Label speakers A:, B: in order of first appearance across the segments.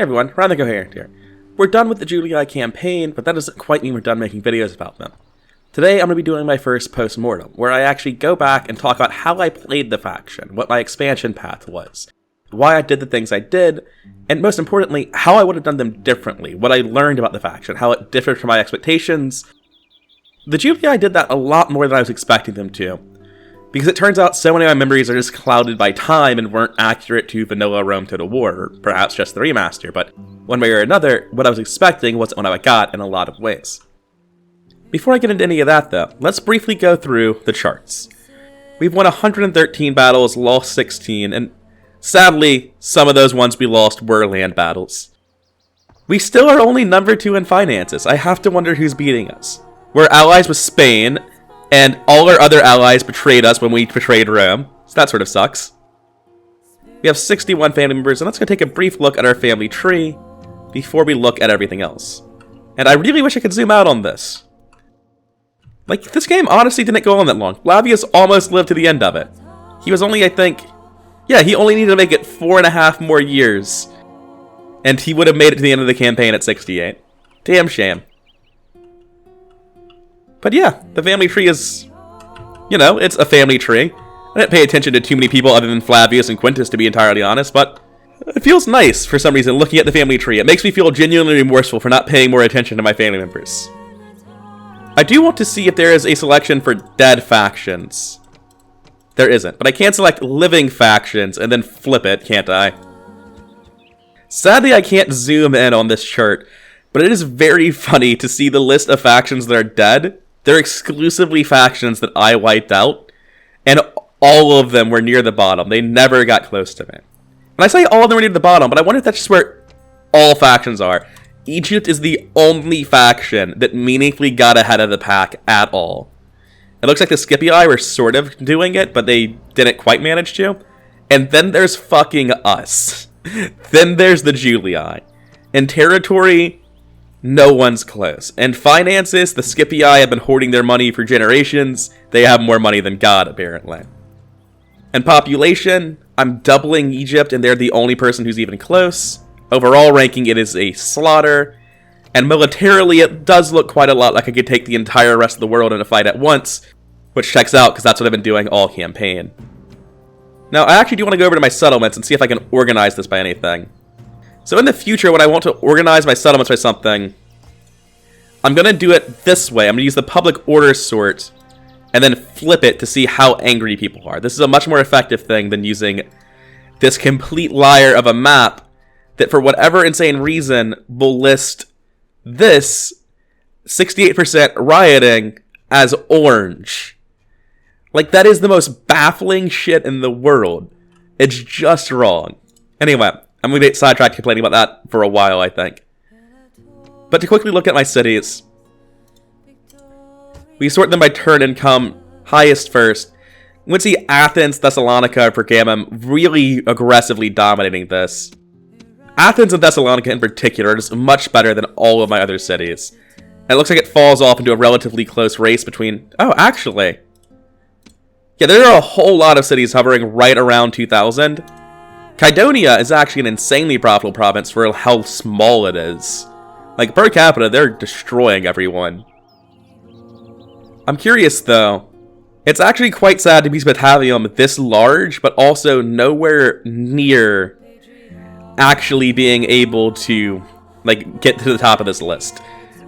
A: Hey everyone, Ryan the Incoherent here. We're done with the Julii campaign, but that doesn't quite mean we're done making videos about them. Today I'm going to be doing my first post-mortem, where I actually go back and talk about how I played the faction, what my expansion path was, why I did the things I did, and most importantly, how I would have done them differently, what I learned about the faction, how it differed from my expectations. The Julii did that a lot more than I was expecting them to, because it turns out so many of my memories are just clouded by time and weren't accurate to vanilla Rome Total War, or perhaps just the remaster, but one way or another, what I was expecting wasn't what I got in a lot of ways. Before I get into any of that though, let's briefly go through the charts. We've won 113 battles, lost 16, and sadly, some of those ones we lost were land battles. We still are only number 2 in finances. I have to wonder who's beating us. We're allies with Spain, and all our other allies betrayed us when we betrayed Rome, so that sort of sucks. We have 61 family members, and let's go take a brief look at our family tree before we look at everything else. And I really wish I could zoom out on this. Like, this game honestly didn't go on that long. Flavius almost lived to the end of it. He was only, I think... Yeah, he only needed to make it 4.5 more years. And he would have made it to the end of the campaign at 68. Damn shame. But yeah, the family tree is... You know, it's a family tree. I didn't pay attention to too many people other than Flavius and Quintus, to be entirely honest, but... It feels nice, for some reason, looking at the family tree. It makes me feel genuinely remorseful for not paying more attention to my family members. I do want to see if there is a selection for dead factions. There isn't, but I can select living factions and then flip it, can't I? Sadly, I can't zoom in on this chart, but it is very funny to see the list of factions that are dead. They're exclusively factions that I wiped out, and all of them were near the bottom. They never got close to me. And I say all of them were near the bottom, but I wonder if that's just where all factions are. Egypt is the only faction that meaningfully got ahead of the pack at all. It looks like the Scipii were sort of doing it, but they didn't quite manage to. And then there's fucking us. Then there's the Julii. In territory, no one's close. In finances, the Scipii have been hoarding their money for generations. They have more money than God, apparently. In population, I'm doubling Egypt, and they're the only person who's even close. Overall ranking, it is a slaughter. And militarily, it does look quite a lot like I could take the entire rest of the world in a fight at once, which checks out, because that's what I've been doing all campaign. Now, I actually do want to go over to my settlements and see if I can organize this by anything. So in the future, when I want to organize my settlements by something, I'm going to do it this way. I'm going to use the public order sort, and then flip it to see how angry people are. This is a much more effective thing than using this complete liar of a map that, for whatever insane reason, will list this 68% rioting as orange. Like, that is the most baffling shit in the world. It's just wrong. Anyway, I'm going to get sidetracked complaining about that for a while, I think. But to quickly look at my cities, we sort them by turn income, highest first. We would see Athens, Thessalonica, Pergamum really aggressively dominating this. Athens and Thessalonica in particular are just much better than all of my other cities. And it looks like it falls off into a relatively close race between... Oh, actually. Yeah, there are a whole lot of cities hovering right around 2,000. Kydonia is actually an insanely profitable province for how small it is. Like, per capita, they're destroying everyone. I'm curious, though. It's actually quite sad to be Batavium this large, but also nowhere near actually being able to, like, get to the top of this list.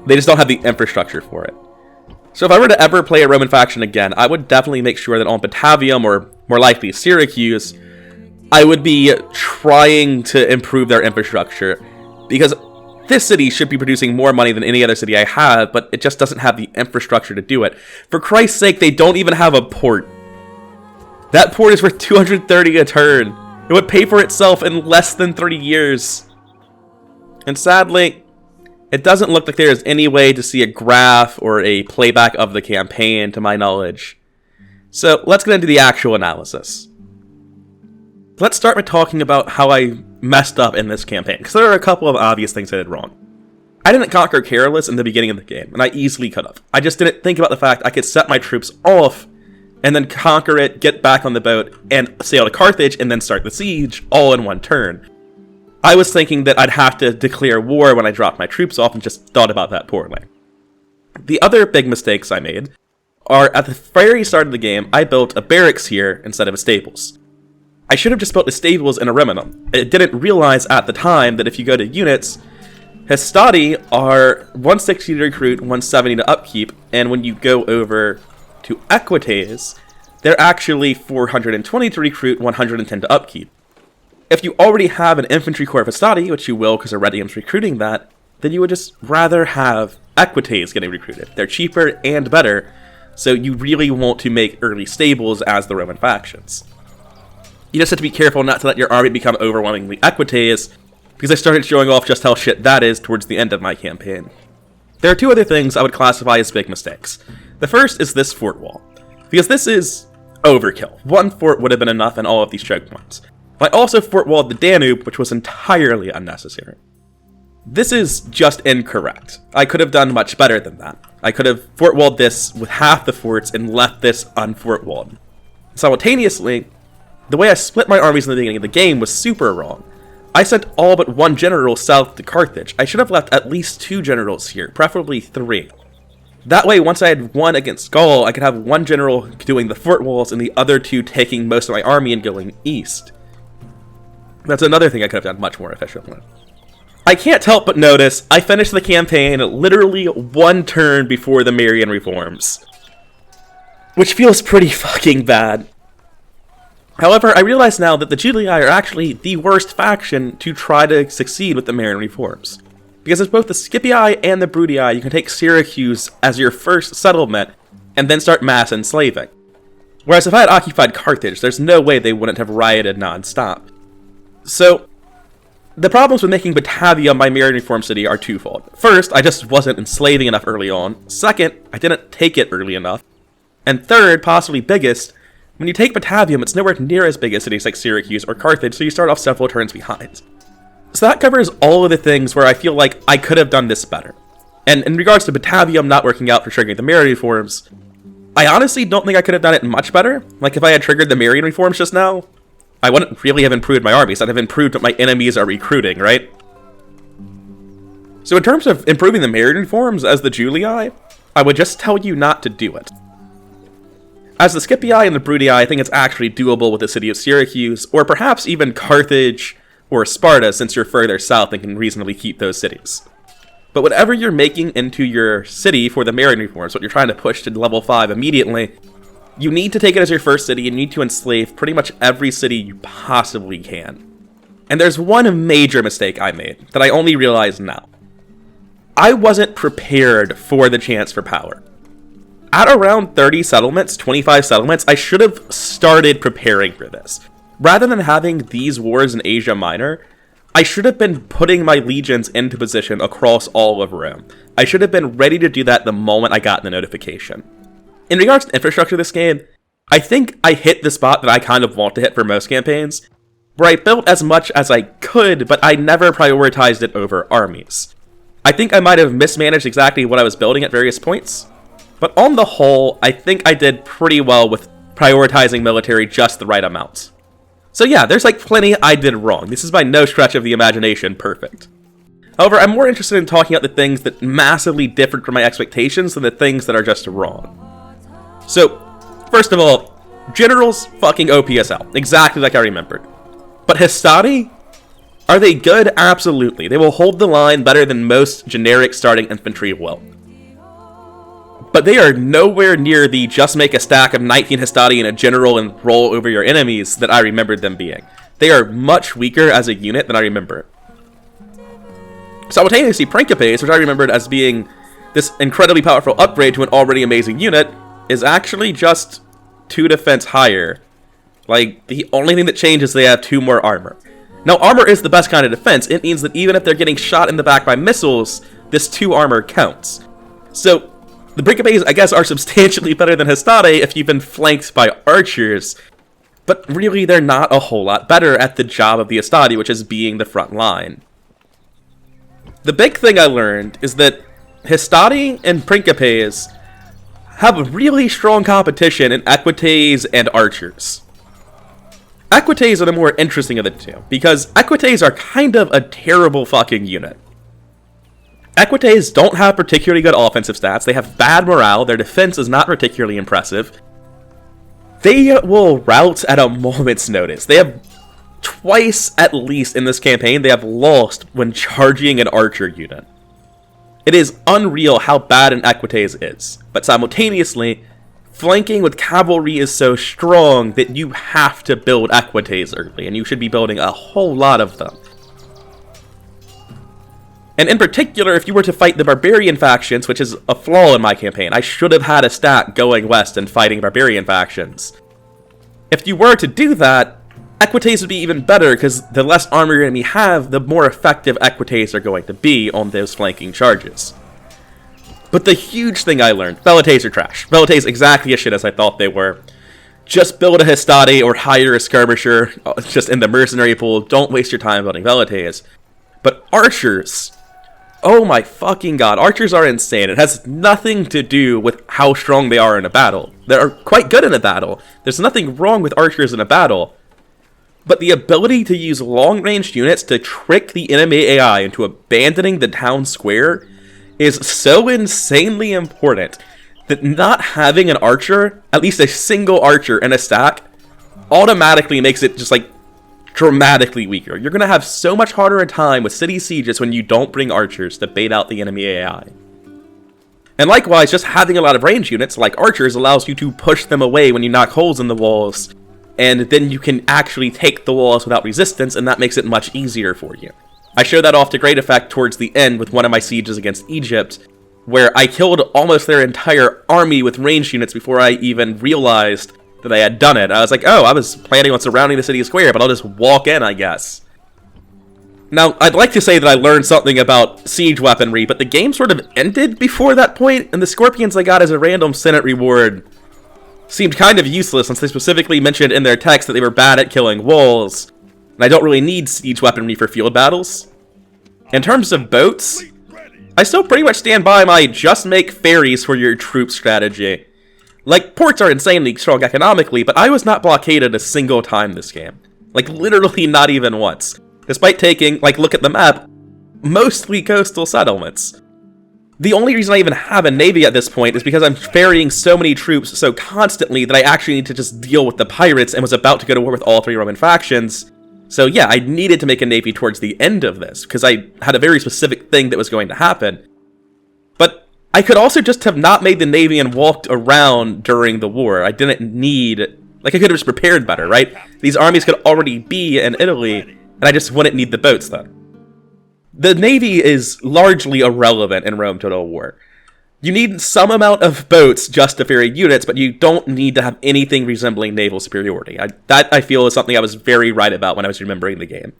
A: They just don't have the infrastructure for it. So if I were to ever play a Roman faction again, I would definitely make sure that on Batavium, or more likely Syracuse, I would be trying to improve their infrastructure. Because this city should be producing more money than any other city I have, but it just doesn't have the infrastructure to do it. For Christ's sake, they don't even have a port. That port is worth 230 a turn. It would pay for itself in less than 30 years. And sadly, it doesn't look like there is any way to see a graph or a playback of the campaign, to my knowledge. So let's get into the actual analysis. Let's start by talking about how I messed up in this campaign, because there are a couple of obvious things I did wrong. I didn't conquer Carolus in the beginning of the game, and I easily could have. I just didn't think about the fact I could set my troops off, and then conquer it, get back on the boat, and sail to Carthage, and then start the siege, all in one turn. I was thinking that I'd have to declare war when I dropped my troops off and just thought about that poorly. The other big mistakes I made are at the very start of the game, I built a barracks here instead of a stables. I should have just built the stables in a Reminum. I didn't realize at the time that if you go to units, Hastati are 160 to recruit, 170 to upkeep, and when you go over to Equites, they're actually 420 to recruit, 110 to upkeep. If you already have an infantry corps of Hastati, which you will because Iredium's recruiting that, then you would just rather have Equites getting recruited. They're cheaper and better, so you really want to make early stables as the Roman factions. You just have to be careful not to let your army become overwhelmingly Equites, because I started showing off just how shit that is towards the end of my campaign. There are two other things I would classify as big mistakes. The first is this fort wall, because this is overkill. One fort would have been enough in all of these choke points. I also fort walled the Danube, which was entirely unnecessary. This is just incorrect. I could have done much better than that. I could have fort walled this with half the forts and left this unfort walled. Simultaneously, the way I split my armies in the beginning of the game was super wrong. I sent all but one general south to Carthage. I should have left at least 2 generals here, preferably 3. That way, once I had one against Gaul, I could have one general doing the fort walls and the other 2 taking most of my army and going east. That's another thing I could have done much more efficiently. I can't help but notice I finished the campaign literally 1 turn before the Marian reforms, which feels pretty fucking bad. However, I realize now that the Julii are actually the worst faction to try to succeed with the Marian reforms. Because as both the Scipii and the Bruttii, you can take Syracuse as your first settlement and then start mass enslaving. Whereas if I had occupied Carthage, there's no way they wouldn't have rioted non-stop. So, the problems with making Batavium my Marian reform city are twofold. First, I just wasn't enslaving enough early on. Second, I didn't take it early enough. And third, possibly biggest, when you take Batavium, it's nowhere near as big as cities like Syracuse or Carthage, so you start off several turns behind. So that covers all of the things where I feel like I could have done this better. And in regards to Batavium not working out for triggering the Marian reforms, I honestly don't think I could have done it much better. Like if I had triggered the Marian reforms just now, I wouldn't really have improved my armies. I'd have improved what my enemies are recruiting, right? So in terms of improving the Marian reforms as the Julii, I would just tell you not to do it. As the Scipii and the Bruttii, I think it's actually doable with the city of Syracuse, or perhaps even Carthage or Sparta, since you're further south and can reasonably keep those cities. But whatever you're making into your city for the Marian reforms, what you're trying to push to level 5 immediately, you need to take it as your first city and you need to enslave pretty much every city you possibly can. And there's one major mistake I made that I only realize now. I wasn't prepared for the chance for power. At around 30 settlements, 25 settlements, I should have started preparing for this. Rather than having these wars in Asia Minor, I should have been putting my legions into position across all of Rome. I should have been ready to do that the moment I got the notification. In regards to infrastructure of this game, I think I hit the spot that I kind of want to hit for most campaigns, where I built as much as I could, but I never prioritized it over armies. I think I might have mismanaged exactly what I was building at various points, but on the whole, I think I did pretty well with prioritizing military just the right amount. So yeah, there's like plenty I did wrong. This is by no stretch of the imagination perfect. However, I'm more interested in talking about the things that massively differed from my expectations than the things that are just wrong. So, first of all, generals fucking OPSL, exactly like I remembered. But Hastati? Are they good? Absolutely. They will hold the line better than most generic starting infantry will. But they are nowhere near the just make a stack of 19 Hastati and a general and roll over your enemies that I remembered them being. They are much weaker as a unit than I remember. Simultaneously, Principes, which I remembered as being this incredibly powerful upgrade to an already amazing unit, is actually just 2 defense higher. Like, the only thing that changes is they have 2 more armor. Now, armor is the best kind of defense. It means that even if they're getting shot in the back by missiles, this 2 armor counts. So, the Principes, I guess, are substantially better than Hastati if you've been flanked by archers, but really they're not a whole lot better at the job of the Hastati, which is being the front line. The big thing I learned is that Hastati and Principes have really strong competition in Equites and archers. Equites are the more interesting of the two, because Equites are kind of a terrible fucking unit. Equites don't have particularly good offensive stats, they have bad morale, their defense is not particularly impressive. They will rout at a moment's notice. They have twice, at least in this campaign, they have lost when charging an archer unit. It is unreal how bad an Equites is, but simultaneously, flanking with cavalry is so strong that you have to build Equites early, and you should be building a whole lot of them. And in particular, if you were to fight the barbarian factions, which is a flaw in my campaign, I should have had a stat going west and fighting barbarian factions. If you were to do that, Equites would be even better, because the less armor your enemy have, the more effective Equites are going to be on those flanking charges. But the huge thing I learned, Velites are trash. Velites exactly as shit as I thought they were. Just build a Hastati or hire a skirmisher, just in the mercenary pool, don't waste your time building Velites. But archers, oh my fucking god, archers are insane. It has nothing to do with how strong they are in a battle. They're quite good in a battle. There's nothing wrong with archers in a battle. But the ability to use long-range units to trick the enemy AI into abandoning the town square is so insanely important that not having an archer, at least a single archer in a stack, automatically makes it just like dramatically weaker. You're going to have so much harder a time with city sieges when you don't bring archers to bait out the enemy AI. And likewise, just having a lot of range units like archers allows you to push them away when you knock holes in the walls, and then you can actually take the walls without resistance, and that makes it much easier for you. I showed that off to great effect towards the end with one of my sieges against Egypt, where I killed almost their entire army with ranged units before I even realized that I had done it. I was like, oh, I was planning on surrounding the city square, but I'll just walk in, I guess. Now, I'd like to say that I learned something about siege weaponry, but the game sort of ended before that point, and the scorpions I got as a random Senate reward seemed kind of useless since they specifically mentioned in their text that they were bad at killing walls, and I don't really need siege weaponry for field battles. In terms of boats, I still pretty much stand by my just make ferries for your troops strategy. Like, ports are insanely strong economically, but I was not blockaded a single time this game. Like, literally not even once. Despite taking, like, look at the map, mostly coastal settlements. The only reason I even have a navy at this point is because I'm ferrying so many troops so constantly that I actually need to just deal with the pirates and was about to go to war with all three Roman factions. So yeah, I needed to make a navy towards the end of this, because I had a very specific thing that was going to happen. But I could also just have not made the navy and walked around during the war. I didn't need... Like, I could have just prepared better, right? These armies could already be in Italy, and I just wouldn't need the boats then. The navy is largely irrelevant in Rome Total War. You need some amount of boats just to ferry units, but you don't need to have anything resembling naval superiority. That, I feel, is something I was very right about when I was remembering the game.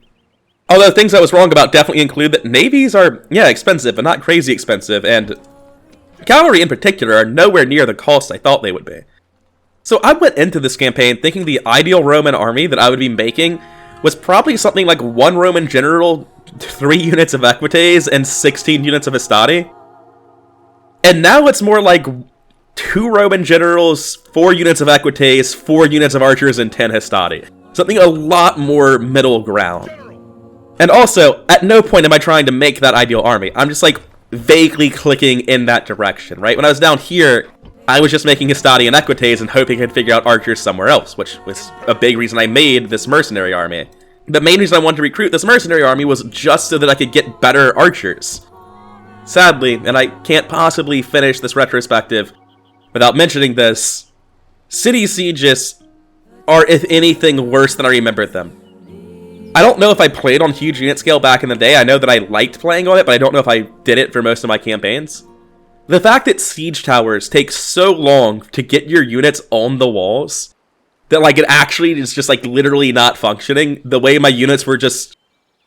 A: Although things I was wrong about definitely include that navies are, yeah, expensive, but not crazy expensive, and cavalry in particular are nowhere near the cost I thought they would be. So I went into this campaign thinking the ideal Roman army that I would be making was probably something like 1 Roman general, 3 units of Equites, and 16 units of Hastati. And now it's more like 2 Roman generals, 4 units of Equites, 4 units of archers, and 10 Hastati. Something a lot more middle ground. And also, at no point am I trying to make that ideal army. I'm just like vaguely clicking in that direction, right? When I was down here, I was just making Hastati and Equites and hoping I could figure out archers somewhere else, which was a big reason I made this mercenary army. The main reason I wanted to recruit this mercenary army was just so that I could get better archers. Sadly, and I can't possibly finish this retrospective without mentioning this, city sieges are, if anything, worse than I remembered them. I don't know if I played on huge unit scale back in the day. I know that I liked playing on it, but I don't know if I did it for most of my campaigns. The fact that siege towers take so long to get your units on the walls that, like, it actually is just, like, literally not functioning. The way my units were just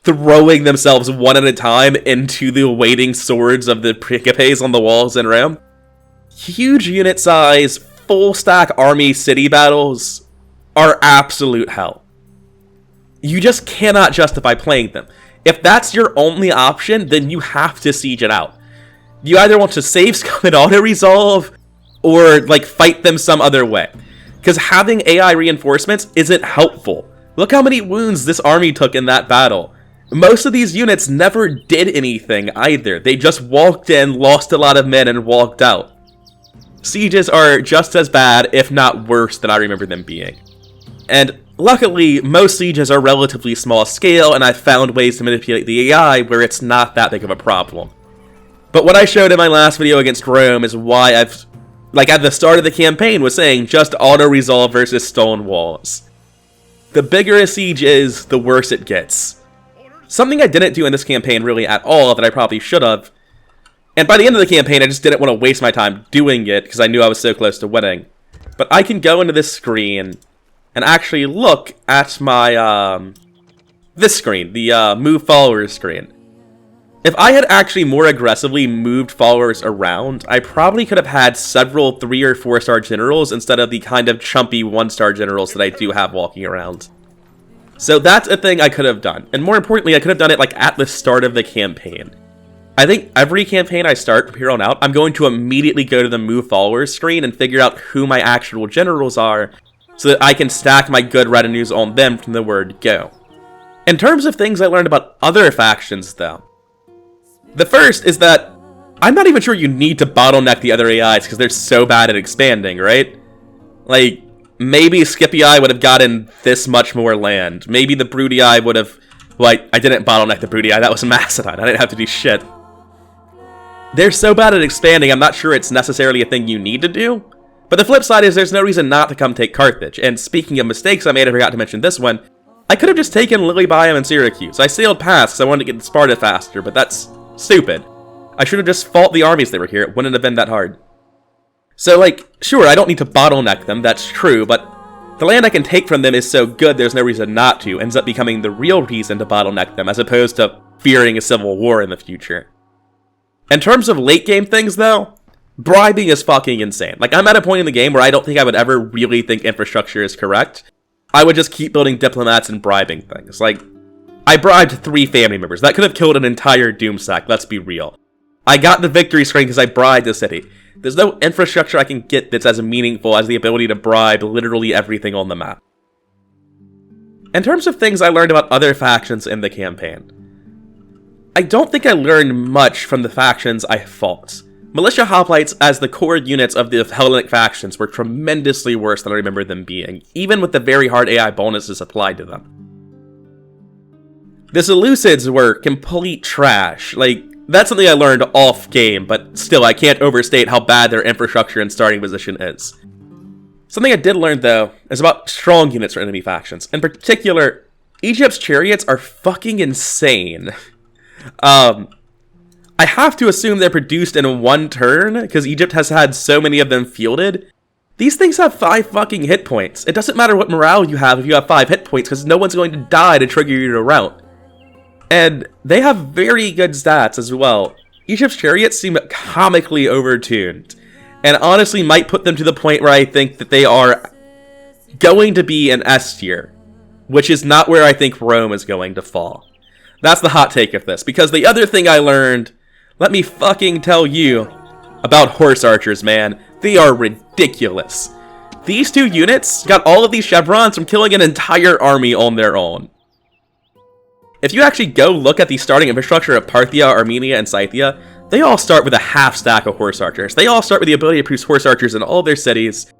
A: throwing themselves one at a time into the waiting swords of the Principes on the walls in Rome. Huge unit size, full stack army city battles are absolute hell. You just cannot justify playing them. If that's your only option, then you have to siege it out. You either want to save scum and auto-resolve, or, like, fight them some other way. Because having AI reinforcements isn't helpful. Look how many wounds this army took in that battle. Most of these units never did anything either. They just walked in, lost a lot of men, and walked out. Sieges are just as bad, if not worse, than I remember them being. And luckily, most sieges are relatively small scale, and I've found ways to manipulate the AI where it's not that big of a problem. But what I showed in my last video against Rome is why I've, like at the start of the campaign, was saying just auto-resolve versus stone walls. The bigger a siege is, the worse it gets. Something I didn't do in this campaign really at all that I probably should have. And by the end of the campaign, I just didn't want to waste my time doing it because I knew I was so close to winning. But I can go into this screen and actually look at my, this screen, the move followers screen. If I had actually more aggressively moved followers around, I probably could have had several 3 or 4 star generals instead of the kind of chumpy 1-star generals that I do have walking around. So that's a thing I could have done. And more importantly, I could have done it like at the start of the campaign. I think every campaign I start from here on out, I'm going to immediately go to the move followers screen and figure out who my actual generals are so that I can stack my good retinues on them from the word go. In terms of things I learned about other factions though, the first is that I'm not even sure you need to bottleneck the other AIs because they're so bad at expanding, right? Like, maybe Scipii would have gotten this much more land. Maybe the Brudii would have... Well, I didn't bottleneck the Brudii, that was Macedon. I didn't have to do shit. They're so bad at expanding, I'm not sure it's necessarily a thing you need to do. But the flip side is there's no reason not to come take Carthage. And speaking of mistakes I made, I forgot to mention this one. I could have just taken Lilybaeum and Syracuse. I sailed past because I wanted to get to Sparta faster, but that's stupid. I should have just fought the armies that were here. It wouldn't have been that hard. So, like, sure, I don't need to bottleneck them, that's true, but the land I can take from them is so good there's no reason not to, ends up becoming the real reason to bottleneck them, as opposed to fearing a civil war in the future. In terms of late game things, though, bribing is fucking insane. Like, I'm at a point in the game where I don't think I would ever really think infrastructure is correct. I would just keep building diplomats and bribing things. Like, I bribed 3 family members. That could have killed an entire Doomsack, let's be real. I got the victory screen because I bribed the city. There's no infrastructure I can get that's as meaningful as the ability to bribe literally everything on the map. In terms of things I learned about other factions in the campaign, I don't think I learned much from the factions I fought. Militia hoplites as the core units of the Hellenic factions were tremendously worse than I remember them being, even with the very hard AI bonuses applied to them. The Seleucids were complete trash. Like, that's something I learned off-game, but still, I can't overstate how bad their infrastructure and starting position is. Something I did learn, though, is about strong units for enemy factions. In particular, Egypt's chariots are fucking insane. I have to assume they're produced in one turn, because Egypt has had so many of them fielded. These things have 5 fucking hit points. It doesn't matter what morale you have if you have 5 hit points, because no one's going to die to trigger you to rout. And they have very good stats as well. Egypt's chariots seem comically overtuned, and honestly might put them to the point where I think that they are going to be an S tier, which is not where I think Rome is going to fall. That's the hot take of this, because the other thing I learned, let me fucking tell you, about horse archers, man. They are ridiculous. These 2 units got all of these chevrons from killing an entire army on their own. If you actually go look at the starting infrastructure of Parthia, Armenia, and Scythia, they all start with a half stack of horse archers. They all start with the ability to produce horse archers in all their cities.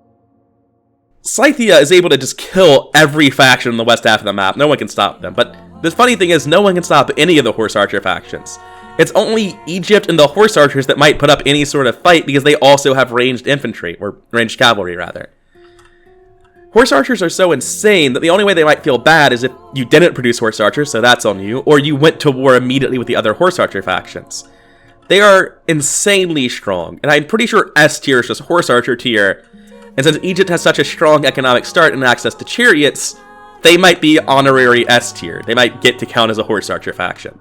A: Scythia is able to just kill every faction in the west half of the map. No one can stop them. But the funny thing is, no one can stop any of the horse archer factions. It's only Egypt and the horse archers that might put up any sort of fight because they also have ranged infantry, or ranged cavalry, rather. Horse archers are so insane that the only way they might feel bad is if you didn't produce horse archers, so that's on you, or you went to war immediately with the other horse archer factions. They are insanely strong, and I'm pretty sure S tier is just horse archer tier, and since Egypt has such a strong economic start and access to chariots, they might be honorary S tier. They might get to count as a horse archer faction.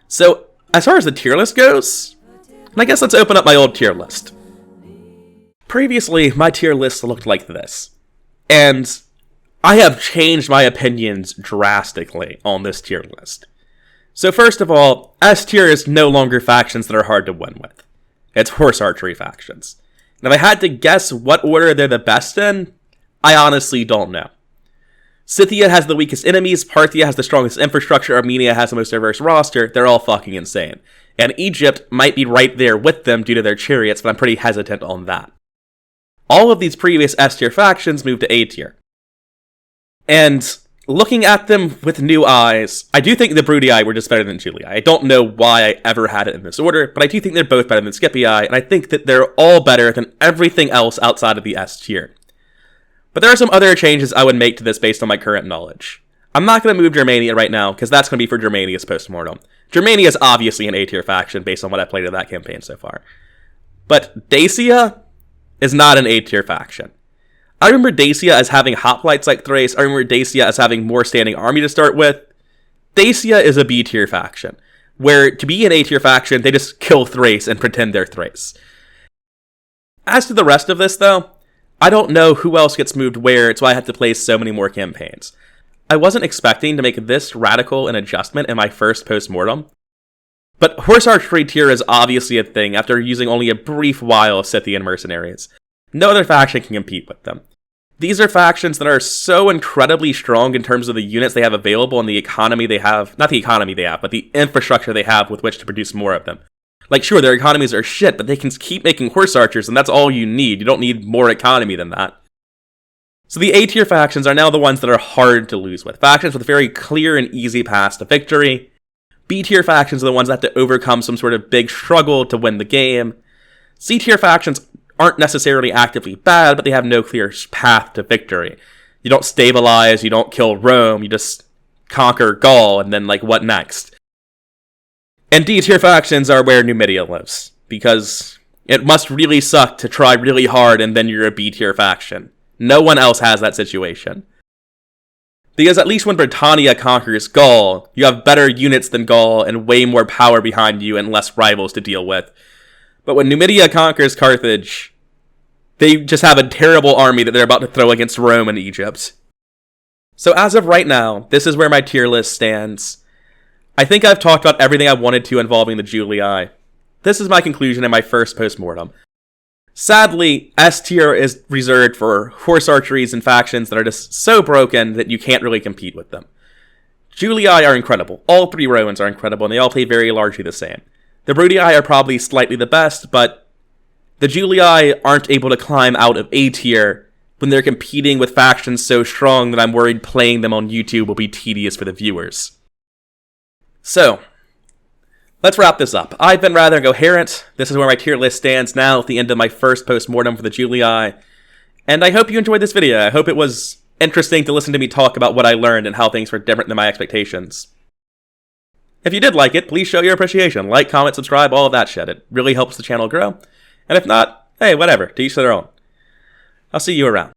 A: So, as far as the tier list goes, I guess let's open up my old tier list. Previously, my tier list looked like this, and I have changed my opinions drastically on this tier list. So first of all, S tier is no longer factions that are hard to win with. It's horse archery factions. And if I had to guess what order they're the best in, I honestly don't know. Scythia has the weakest enemies, Parthia has the strongest infrastructure, Armenia has the most diverse roster. They're all fucking insane. And Egypt might be right there with them due to their chariots, but I'm pretty hesitant on that. All of these previous S-tier factions moved to A-tier. And looking at them with new eyes, I do think the Brudii were just better than Julii. I don't know why I ever had it in this order, but I do think they're both better than Scipii, and I think that they're all better than everything else outside of the S-tier. But there are some other changes I would make to this based on my current knowledge. I'm not going to move Germania right now, because that's going to be for Germania's Postmortem. Germania is obviously an A-tier faction based on what I've played of that campaign so far. But Dacia is not an A-tier faction. I remember Dacia as having hoplites like Thrace. I remember Dacia as having more standing army to start with. Dacia is a B-tier faction, where to be an A-tier faction, they just kill Thrace and pretend they're Thrace. As to the rest of this, though, I don't know who else gets moved where, it's why I have to play so many more campaigns. I wasn't expecting to make this radical an adjustment in my first post-mortem, but horse archery tier is obviously a thing after using only a brief while of Scythian mercenaries. No other faction can compete with them. These are factions that are so incredibly strong in terms of the units they have available and the economy they have, not the economy they have, but the infrastructure they have with which to produce more of them. Like, sure, their economies are shit, but they can keep making horse archers, and that's all you need. You don't need more economy than that. So the A-tier factions are now the ones that are hard to lose with. Factions with very clear and easy paths to victory. B-tier factions are the ones that have to overcome some sort of big struggle to win the game. C-tier factions aren't necessarily actively bad, but they have no clear path to victory. You don't stabilize, you don't kill Rome, you just conquer Gaul, and then, like, what next? And D-tier factions are where Numidia lives, because it must really suck to try really hard and then you're a B-tier faction. No one else has that situation. Because at least when Britannia conquers Gaul, you have better units than Gaul and way more power behind you and less rivals to deal with. But when Numidia conquers Carthage, they just have a terrible army that they're about to throw against Rome and Egypt. So as of right now, this is where my tier list stands. I think I've talked about everything I wanted to involving the Julii. This is my conclusion in my first post-mortem. Sadly, S tier is reserved for horse archeries and factions that are just so broken that you can't really compete with them. Julii are incredible. All three Romans are incredible, and they all play very largely the same. The Brudii are probably slightly the best, but the Julii aren't able to climb out of A tier when they're competing with factions so strong that I'm worried playing them on YouTube will be tedious for the viewers. So, let's wrap this up. I've been rather incoherent. This is where my tier list stands now at the end of my first post-mortem for the Julii. And I hope you enjoyed this video. I hope it was interesting to listen to me talk about what I learned and how things were different than my expectations. If you did like it, please show your appreciation. Like, comment, subscribe, all of that shit. It really helps the channel grow. And if not, hey, whatever. To each their own. I'll see you around.